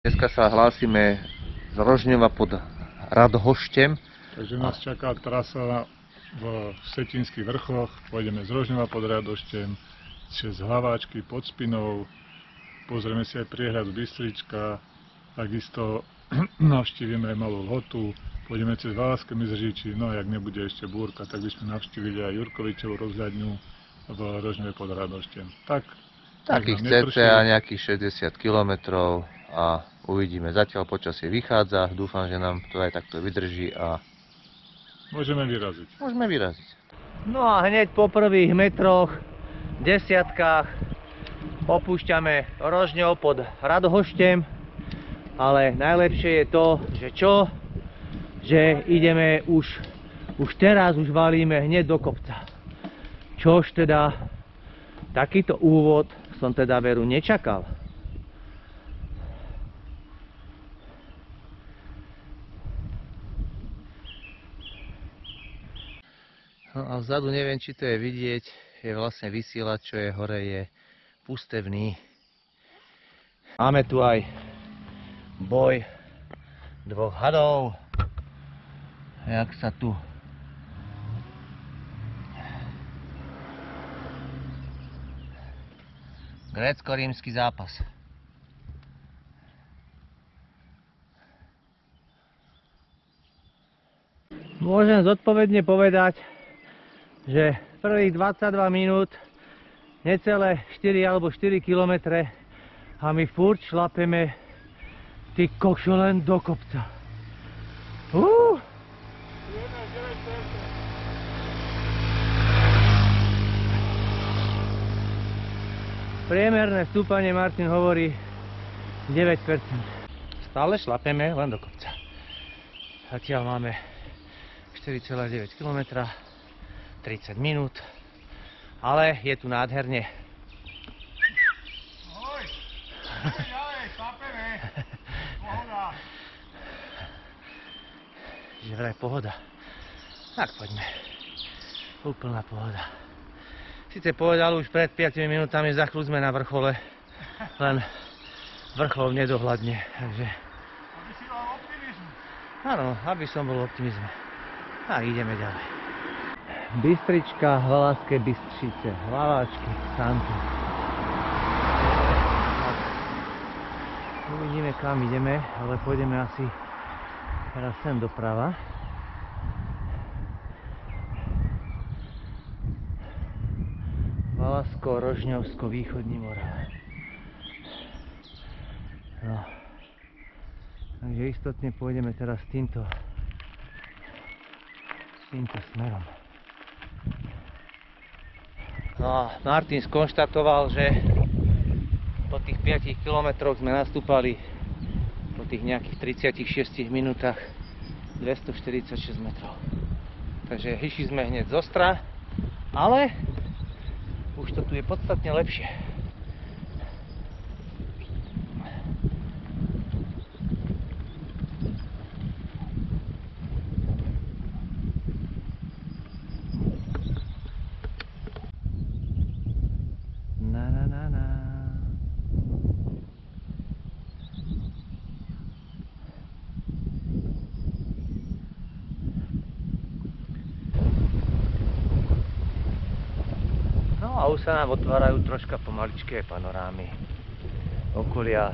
Dneska sa hlásime z Rožňova pod Radhoštem. Takže nás čaká trasa v Vsetinských vrchoch. Pôjdeme z Rožňova pod Radhoštem, cez Hlaváčky pod Spinou, pozrieme si aj priehradu Bystrička, takisto navštívime Malú Lhotu, pôjdeme cez Valašské Meziříčí, no a jak nebude ešte búrka, tak by sme navštívili aj Jurkovičovú rozhľadňu v Rožňove pod Radhoštem. Takých cca nejakých 60 km a uvidíme. Zatiaľ počasie vychádza, dúfam, že nám to aj takto vydrží a môžeme vyraziť. No a hneď po prvých metroch, desiatkách opúšťame Rožňov pod Radhoštem, ale najlepšie je to, že ideme už teraz valíme hneď do kopca. Čož teda takýto úvod som teda veru nečakal. No a vzadu, neviem či to je vidieť, je vlastne vysielač, čo je hore, je pustevný. Máme tu aj boj dvoch hadov. Jak sa tu grécko-rímsky zápas. Môžem zodpovedne povedať, že prvých 22 minút, necelé 4 alebo 4 km a my furt šlapeme ty kokšo len do kopca. Priemerné stúpanie, Martin hovorí, 9%. Stále šlapeme len do kopca. Zatiaľ máme 4,9 km, 30 minút, ale je tu nádherne. Ahoj! Šlapeme! Pohoda! Že vraj pohoda. Tak poďme. Úplná pohoda. Sice povedal už pred 5 minútami, za chvíľu sme na vrchole, len vrchol nedohľadne, takže... Aby si mal optimizmu. Áno, aby som bol optimizmu. A ideme ďalej. Bystrička, Valašské Bystrice, Hlaváčky, Santy. Uvidíme, kam ideme, ale pôjdeme asi teraz sem doprava. Valašsko, Rožňovsko, Východní Morava. No. Takže istotne pôjdeme teraz týmto smerom. No a Martin skonštatoval, že po tých 5 kilometroch sme nastúpali po tých nejakých 36 minútach 246 metrov. Takže išli sme hneď zostra, ale už to tu je podstatne lepšie. A už sa nám otvárajú troška pomaličké panorámy okolia.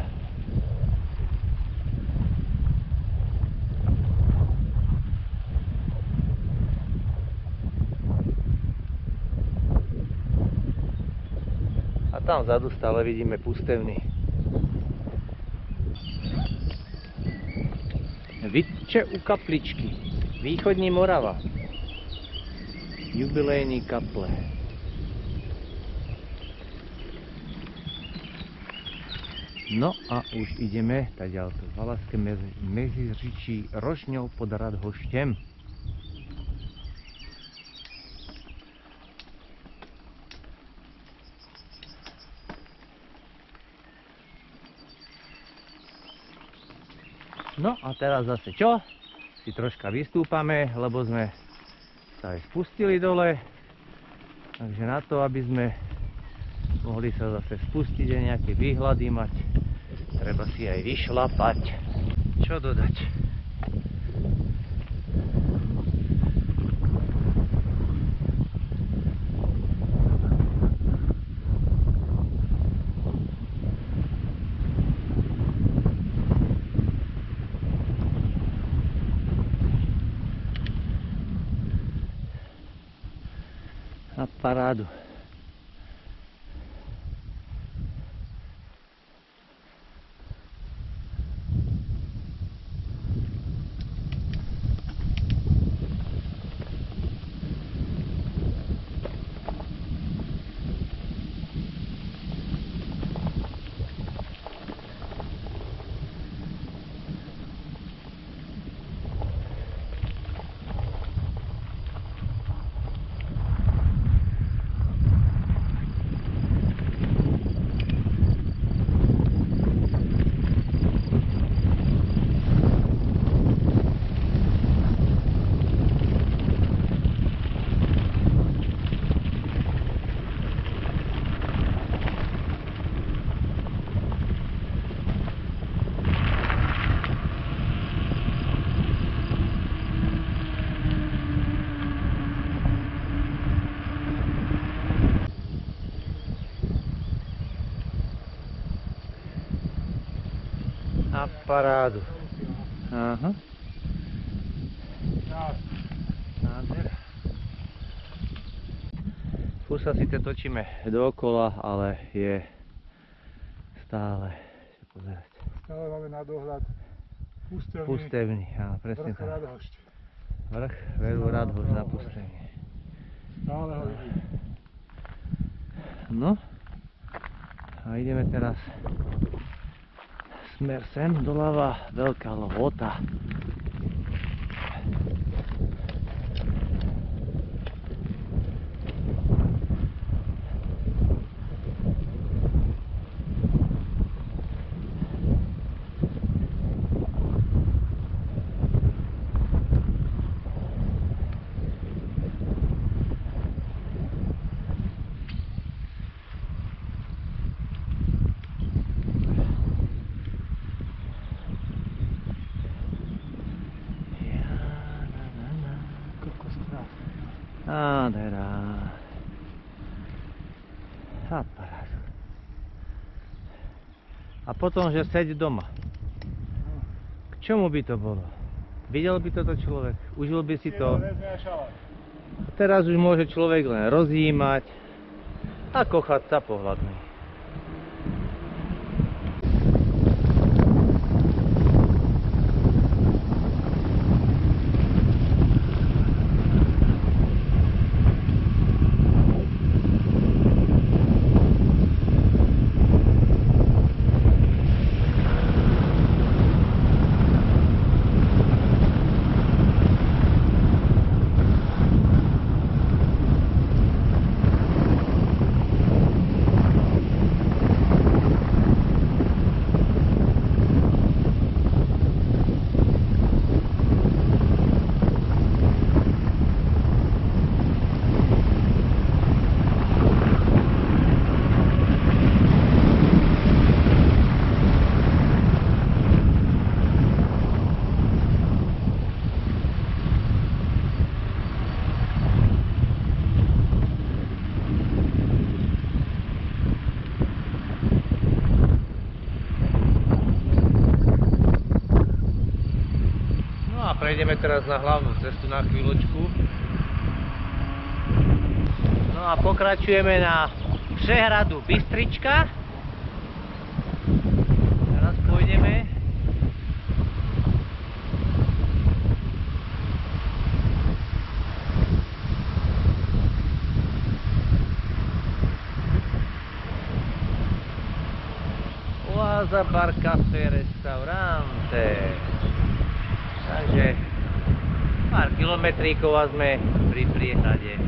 A tam vzadu stále vidíme pustevný. Vidče u kapličky, Východní Morava, jubilejní kaple. No a už ideme taďalto Valašské Meziříčí, Rožňov pod Radhoštem. No a teraz zase čo? Si troška vystúpame, lebo sme sa aj spustili dole. Takže na to, aby sme mohli sa zase spustiť a nejaké výhľady mať, treba si aj vyšlapať. Čo dodať? Na parádu. Na parádu. Aha. Nádhera. Furt sa síce točíme dookola, ale je stále pozerať. Stále máme na dohľad Pustevný, áno, presne vrch tak. Radhošť. Vrch Veru Radhošť na pustevni. Stále ho vidím. No. A ideme teraz smer sem, doľava, Veľká Lhota. Nádhera. A parádu. A potom, že seď doma. K čomu by to bolo? Videl by toto človek? Užil by si to? Teraz už môže človek len rozjímať a kochať sa pohľadmi. Prejdeme teraz na hlavnú cestu na chvíľočku. No a pokračujeme na Přehradu Bystrička. Teraz pôjdeme Oáza Bar Café Restaurante. Takže pár kilometríkov a sme pri priehrade.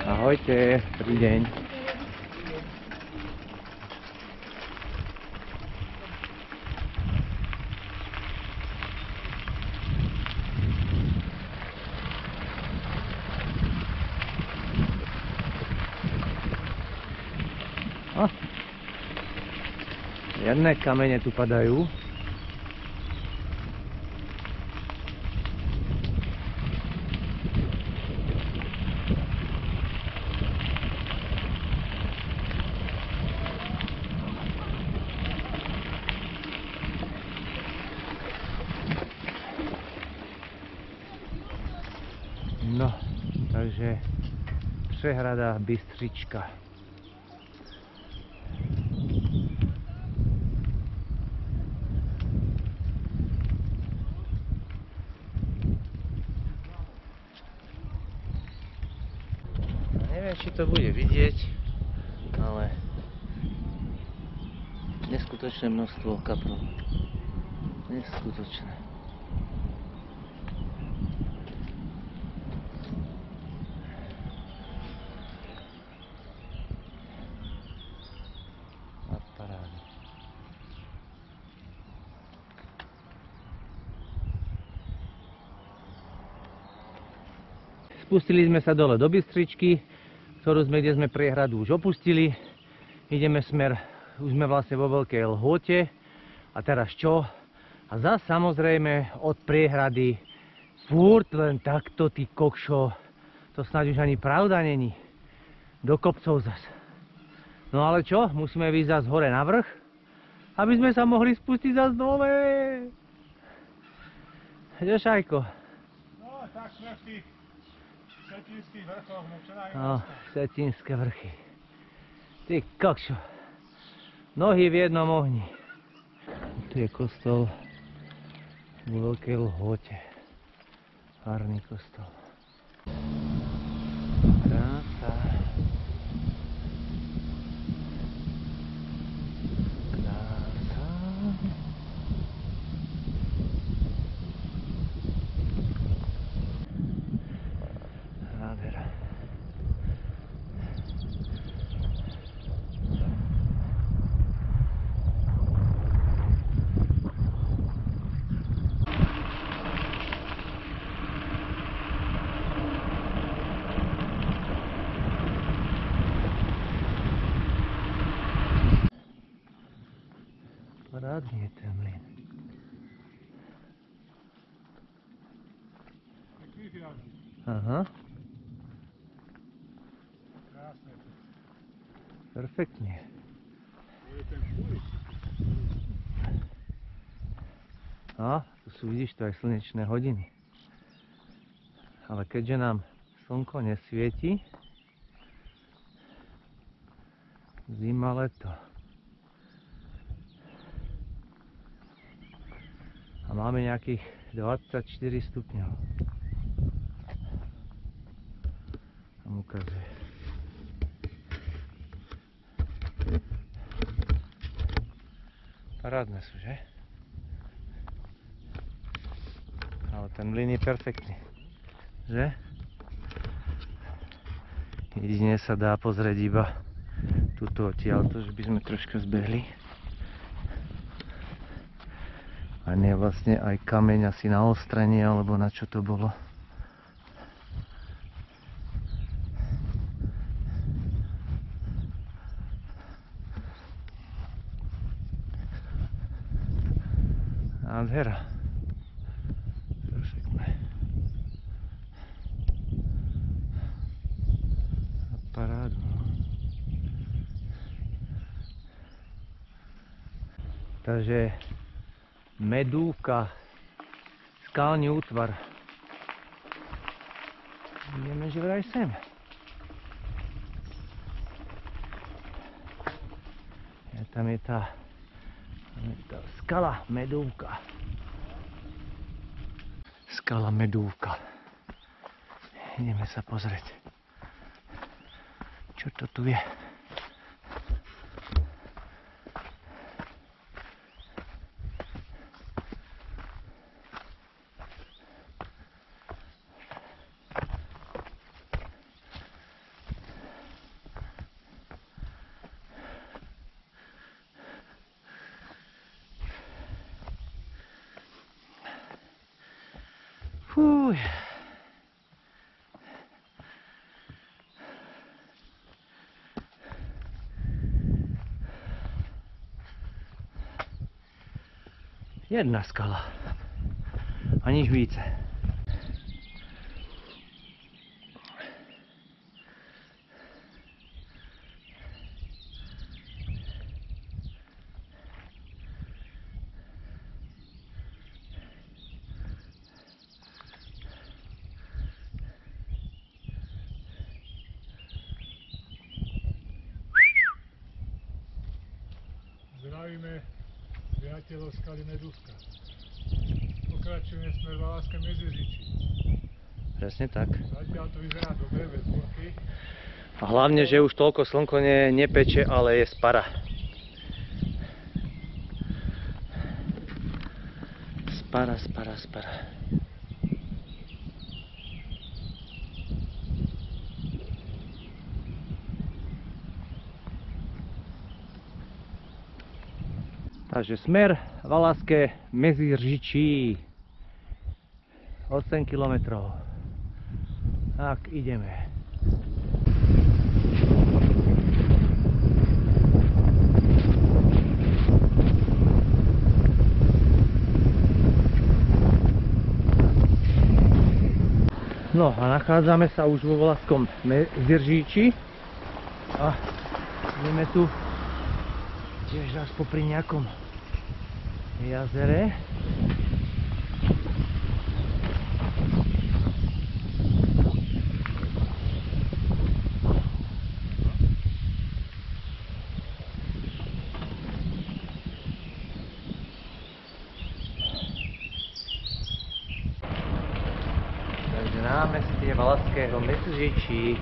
Ahojte, dobrý deň. Jedné kamene tu padajú. No, takže prehrada Bystrička. Neviem, či to bude vidieť, ale neskutočné množstvo kaprov. Neskutočné. A paráda. Spustili sme sa dole do Bystričky, kde sme priehradu už opustili. Ideme smer, už sme vlastne vo Veľkej Lhote. A teraz čo? A zas samozrejme od priehrady furt len takto, ty kokšo. To snáď už ani pravda není. Do kopcov zas. No ale čo? Musíme výjsť zas hore na vrch, aby sme sa mohli spustiť zas dole. Čo, Šajko? No, tak sme v tých Vsetínskych vrchoch, no čo No, Vsetínske vrchy. Ty kokšo. Nohy v jednom ohni. Tu je kostol v Veľkej Lhote. Farný kostol. Krása. Krása. Nádhera. Parádny je ten mlyn. Pekný jazdí. Aha, Krásne to. perfektne. To je ten fúrik. No, tu sú, vidíš, to aj slnečné hodiny. Ale keďže nám slnko nesvieti, zima, leto. A máme nejakých 24 stupňov. Tam ukazuje. Parádne sú, že? Ale ten mlyn je perfektný. Že? Jedine sa dá pozrieť iba tuto odtiaľto, že by sme troška zbehli. A nie vlastne aj kameň asi na ostrenie, alebo na čo to bolo. Nádhera. Perfektné. A parádno. Takže Medúka, skalný útvar. Ideme že vraj sem. Tam je tá skala Medúka. Skala Medúka. Ideme sa pozrieť, čo to tu je. Fúj. Jedna skala. A nič více. Zdravíme priateľov skaly Meduska. Pokračujeme smer Valašské Medziříčí. Presne tak. Zatiaľ to vyzerá dobre, bez búrky. A hlavne, že už toľko slnko nepeče, ale je spara. Spara. Takže smer Valašské Medziříčí. 8 kilometrov. Tak ideme. No a nachádzame sa už vo Valašskom Medziříčí a ideme tu tiež až popri nejakom jazere. Takže námestie Valašského Medziříčí.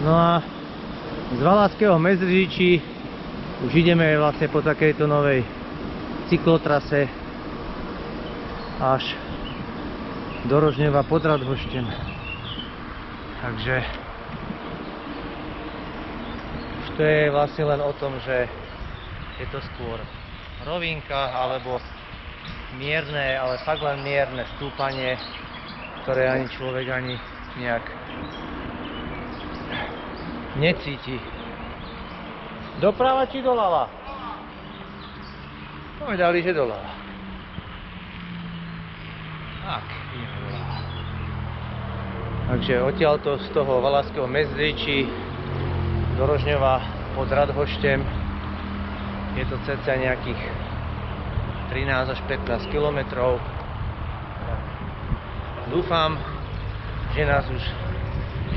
No a z Valašského Medziříčí už ideme vlastne po takejto novej cyklotrase až do Rožňova pod Radhoštěm. Takže už to je vlastne len o tom, že je to skôr rovinka alebo mierne, ale fakt len mierne stúpanie, ktoré ani človek ani nejak necíti. Doprava či doľava? Povedali, že doľava. Tak, ideme doľava. Takže odtiaľto z toho Valašského Medziříčí do Rožňova pod Radhoštěm je to cca nejakých 13 až 15 kilometrov. Dúfam, že nás už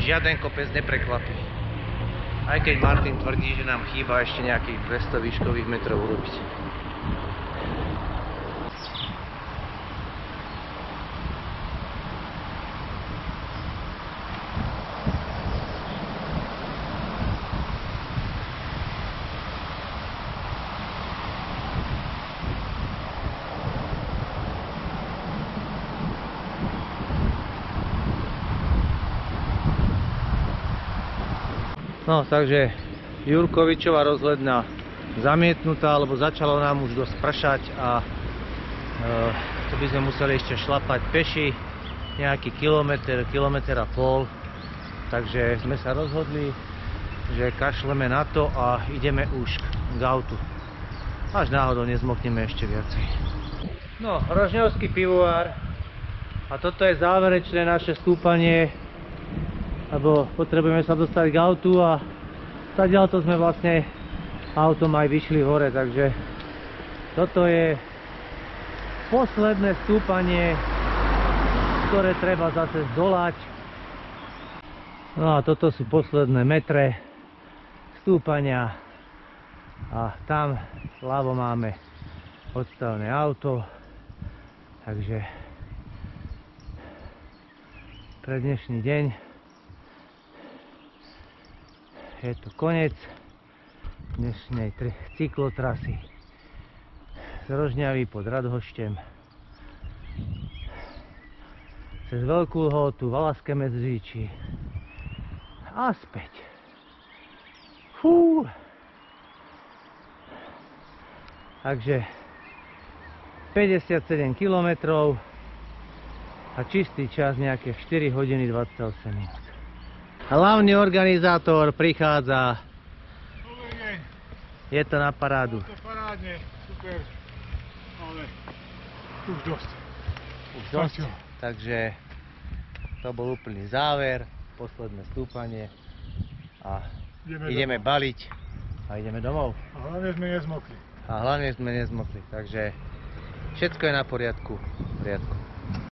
žiaden kopec neprekvapí. Aj keď Martin tvrdí, že nám chýba ešte nejakých 200 výškových metrov urobiť. No, takže Jurkovičová rozhľadňa zamietnutá, lebo začalo nám už dosť pršať a to by sme museli ešte šlapať peši nejaký kilometr a pol. Takže sme sa rozhodli, že kašleme na to a ideme už k autu. Až náhodou nezmokneme ešte viacej. No, Rožňovský pivovar a toto je záverečné naše stúpanie, lebo potrebujeme sa dostať k autu a stadiaľto sme vlastne autom aj vyšli hore, takže toto je posledné stúpanie, ktoré treba zase zdolať. No a toto sú posledné metre stúpania a tam vľavo máme odstavné auto, takže pre dnešný deň je to koniec dnešnej cyklotrasy z Rožňavy pod Radhoštěm cez Veľkú Lhotu, Valašské Medziříčí a späť. Fú. Takže 57 kilometrov a čistý čas nejaké 4 hodiny 28 minút. Hlavný organizátor prichádza, Dobrý deň, je to na parádu. to parádne, super, ale už dosť. Už dosť, Stačilo. takže to bol úplný záver, posledné stúpanie a ideme baliť a ideme domov. A hlavne sme nezmokli. A hlavne sme nezmokli, takže všetko je na poriadku.